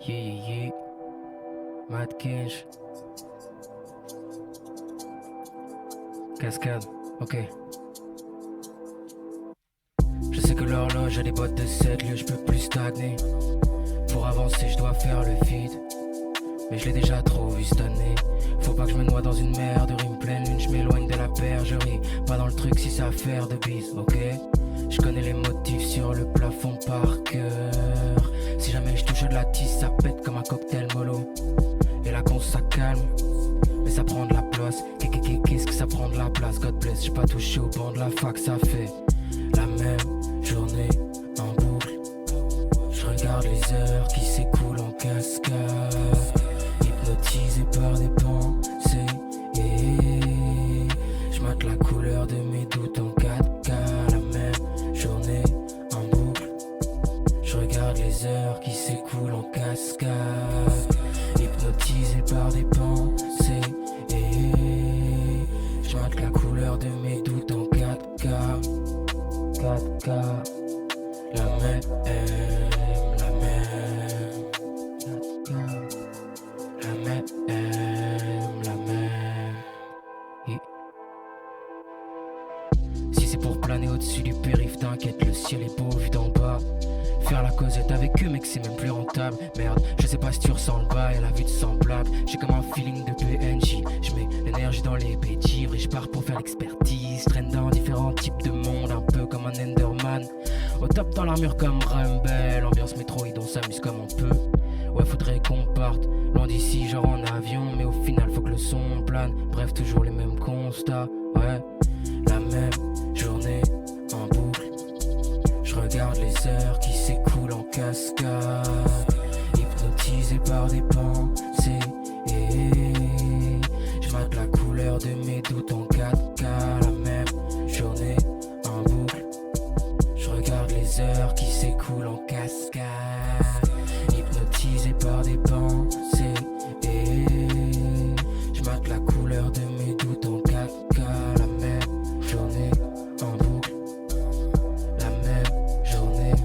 Yeah. Mad Kinch. Cascade, ok. Je sais que l'horloge a des bottes de 7 lieux, je peux plus stagner. Pour avancer, je dois faire le vide. Mais je l'ai déjà trop vu cette année. Faut pas que je me noie dans une mer de rimes pleine lune, je m'éloigne de la bergerie. Pas dans le truc si c'est affaire de bise, ok. Je connais les motifs sur le plafond par cœur. Si jamais je touche de la tisse, ça pète comme un cocktail mollo. Et la cons ça calme, mais ça prend de la place. Qu'est-ce que ça prend de la place, God bless. J'ai pas touché au banc de la fac, ça fait la même journée en boucle. Je regarde les heures qui s'écoulent en cascade, hypnotisé par des pensées. Je mate la couleur de mes doutes en 4K. La même journée en boucle. Je regarde les heures qui s'écoulent en cascade, hypnotisé par des pensées. Je mate la couleur de mes doutes en 4K. 4K. La même. 4K. La même. Si c'est pour planer au-dessus du périph', t'inquiète, le ciel est beau vu d'en bas. Faire la causette avec eux, mec, c'est même plus rentable. Merde, je sais pas si tu ressens le bail à la vue de semblable. J'ai comme un feeling de PNJ. Je mets l'énergie dans les pétivres et je pars pour faire l'expertise. Traîne dans différents types de monde, un peu comme un Enderman. Au top dans l'armure comme Rumble. Ambiance Metroid, on s'amuse comme on peut. Ouais, faudrait qu'on parte loin d'ici, genre en avion. Mais au final, faut que le son plane. Bref, toujours les mêmes constats. Ouais, la même journée en boucle. Je regarde les heures qui s'écoulent en cascade, hypnotisé par des pensées. Je mate la couleur de mes doutes en 4K. La même journée en boucle. Je regarde les heures qui s'écoulent en cascade, hypnotisé par des pensées. Je mate la couleur de mes doutes en 4K. La même journée en boucle. La même journée.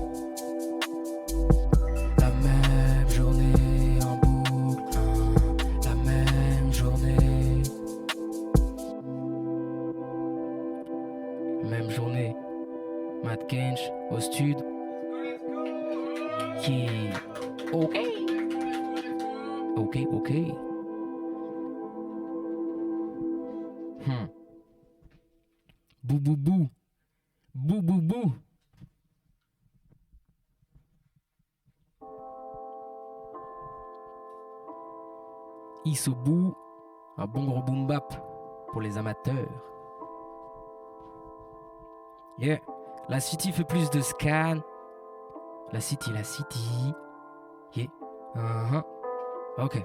La même journée en boucle. La même journée. Même journée. Mad Kinch au stud. Yeah. Ok. Bou bou bou. Bou bou bou. Isobou, un bon gros boom bap pour les amateurs. Yeah, la city fait plus de scan. La city. Yeah, ok.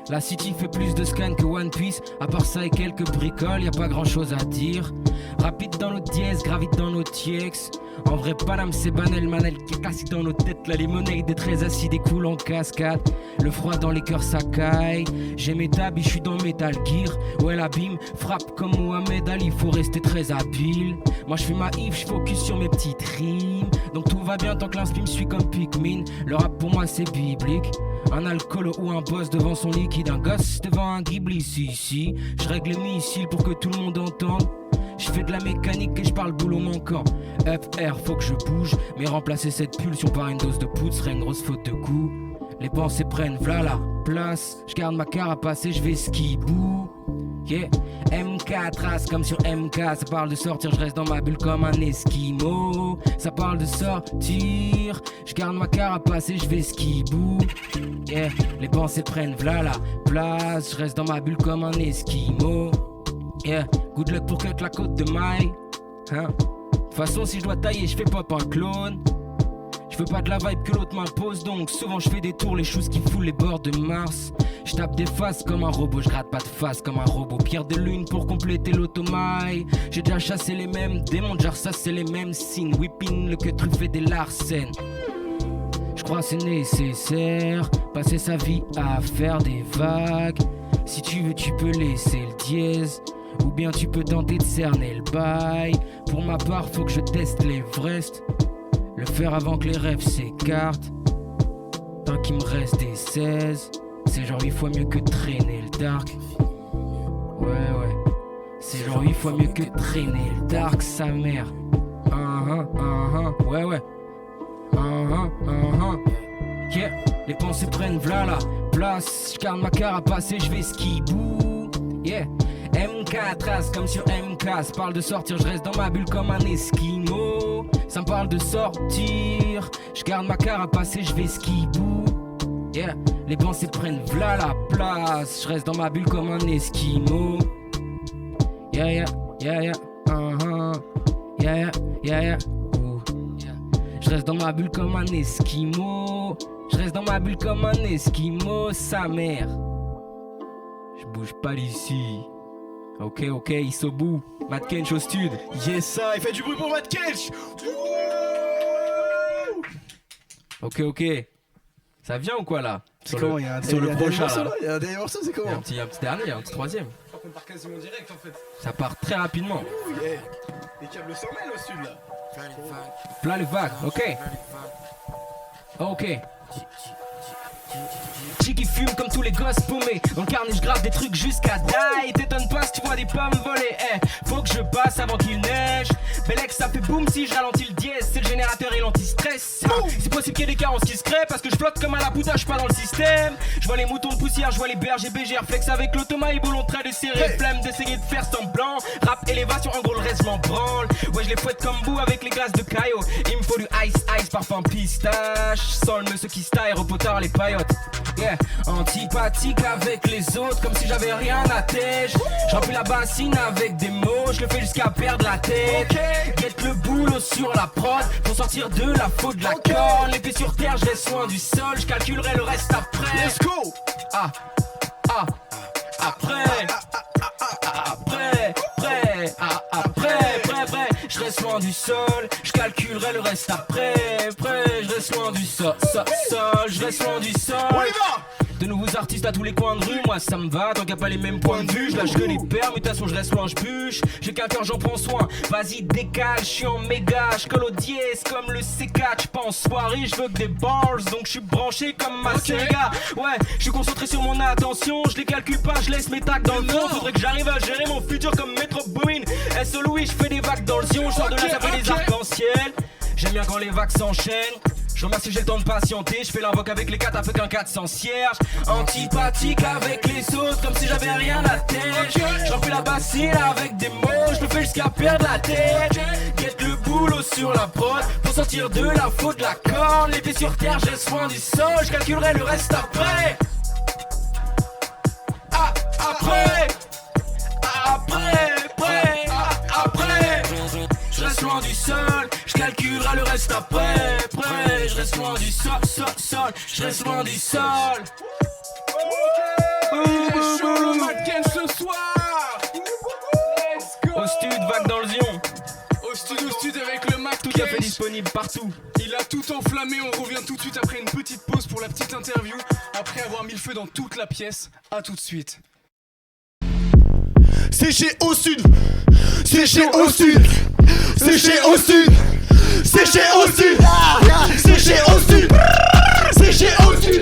La city fait plus de scans que One Piece. À part ça et quelques bricoles, y a pas grand chose à dire. Rapide dans nos dièses, gravite dans nos TX. En vrai, Paname, c'est banal, manel qui est classique dans nos têtes. La limonade des très acides découle en cascade. Le froid dans les cœurs, ça caille. J'ai mes tabis, je suis dans Metal Gear. Ouais, l'abîme frappe comme Mohamed Ali, faut rester très habile. Moi, je fais ma if, je focus sur mes petites rimes. Donc tout va bien tant que l'inspi me suit comme Pikmin. Le rap pour moi, c'est biblique. Un alcoolo ou un boss devant son liquide. Un gosse devant un ghibli, si. Je règle les missiles pour que tout le monde entende. Je fais de la mécanique et je parle boulot manquant. FR, faut que je bouge. Mais remplacer cette pulsion par une dose de poudre serait une grosse faute de goût. Les pensées prennent v'là la place. Je garde ma carapace et je vais skibou. Yeah, MK trace comme sur MK. Ça parle de sortir, je reste dans ma bulle comme un esquimau. Ça parle de sortir. Je garde ma carapace et je vais skibou. Yeah, les pensées prennent v'là la place. Je reste dans ma bulle comme un esquimau. Yeah, good luck pour cut la côte de maille. De toute façon, si je dois tailler, je fais pop un clone. Je veux pas de la vibe que l'autre m'impose, donc souvent je fais des tours, les choses qui foulent les bords de Mars. Je tape des faces comme un robot, je gratte pas de face comme un robot. Pierre de lune pour compléter l'automaille. J'ai déjà chassé les mêmes démons, déjà ressassé les mêmes signes. Whipping le que truffé des larcènes. Je crois c'est nécessaire, passer sa vie à faire des vagues. Si tu veux tu peux laisser le dièse, ou bien tu peux tenter de cerner le bail. Pour ma part faut que je teste l'Everest. Le faire avant que les rêves s'écartent. Tant qu'il me reste des 16, c'est genre 8 fois mieux que traîner le dark. Ouais, c'est genre 8 fois mieux que traîner le dark, sa mère. Ouais. Yeah, les pensées prennent v'là la place. J'garde ma carapace et j'vais skibou. Yeah, MK trace comme sur MK. Parle de sortir, je reste dans ma bulle comme un esquimau. Ça me parle de sortir. J'garde ma carapace et j'vais skibou. Yeah, les pensées prennent v'là la place. Je reste dans ma bulle comme un esquimau. Yeah. Je reste dans ma bulle comme un esquimau. Je reste dans ma bulle comme un esquimau, sa mère. Je bouge pas d'ici. Ok, ils sont au bout. Matt Kench au stud. Yes, ça, il fait du bruit pour Matt Kench. Ok. Ça vient ou quoi là? C'est comment? Il y a un dernier morceau, c'est comment? Il y a un petit dernier, un petit troisième. Je crois qu'on part quasiment direct en fait. Ça part très rapidement. Yeah. Les câbles s'en mêlent au sud là. Plein les vagues, ok. Qui fume comme tous les gosses paumés. Dans le carnet je grave des trucs jusqu'à die. T'étonnes pas si tu vois des pommes voler. Faut que je passe avant qu'il neige. Bellec ça fait boum si je ralentis le dièse. C'est le générateur et l'anti-stress. C'est possible qu'il y ait des carences discrets. Parce que je flotte comme un lapouta, je suis pas dans le système. Je vois les moutons de poussière, je vois les bergers BGR. Flex avec l'automat et boulon trait de serrer. Flemme d'essayer de faire semblant. Rap élévation, en gros le reste je m'en branle. Ouais je les fouette comme bout avec les glaces de Caillot. Il me faut du ice, parfum pistache. Sans le monsieur qui style, repotard les paillotes. Yeah, antipathique avec les autres, comme si j'avais rien à tèche. J'remplis la bassine avec des mots, je le fais jusqu'à perdre la tête. Guette le boulot sur la prod, pour sortir de la faute de la corne. Les pieds sur terre, je laisse loin du sol, je calculerai le reste après. Let's go. Après, je reste loin du sol, je calculerai le reste après, je reste loin du sol, je reste loin du sol. On y va. De nouveaux artistes à tous les coins de rue, moi ça me va, tant qu'il n'y a pas les mêmes points de vue. Je lâche que les permutations, je reste loin, je bûche. J'ai qu'un cœur, j'en prends soin. Vas-y décale, je suis en méga, je colle au dièse comme le C4. J'suis pas en soirée, je veux que des bars, donc je suis branché comme ma Sega. Ouais, je suis concentré sur mon attention, je les calcule pas, je laisse mes tacs dans le fond. Faudrait que j'arrive à gérer mon futur comme Metro Boomin. SO Louis, je fais des vagues dans le zion, je sors de là, ça fait des arcs-en-ciel. J'aime bien quand les vagues s'enchaînent. Je remercie, j'ai le temps de patienter. Je fais l'invoque avec les 4 avec un 400 cierges. Antipathique avec les autres, comme si j'avais rien à tête. J'remplis la bassine avec des mots, je le fais jusqu'à perdre la tête. Guette le boulot sur la prod, pour sortir de la faute de la corne. Les pieds sur terre, j'ai soin du sol, je calculerai le reste après. Je reste loin du sol, je calculerai le reste après. Je reste loin du sol, je reste loin du sol. Il est chaud le Matt Kench ce soir. Let's go. Au stud, vague dans le zion. Au stud avec le Matt Tout Kench. à fait disponible partout. Il a tout enflammé, on revient tout de suite après une petite pause pour la petite interview. Après avoir mis le feu dans toute la pièce, à tout de suite. C'est chez Au Sud. C'est chez Au Sud. C'est chez Au Sud. C'est chez Au Sud. C'est chez Au Sud. C'est chez Au Sud.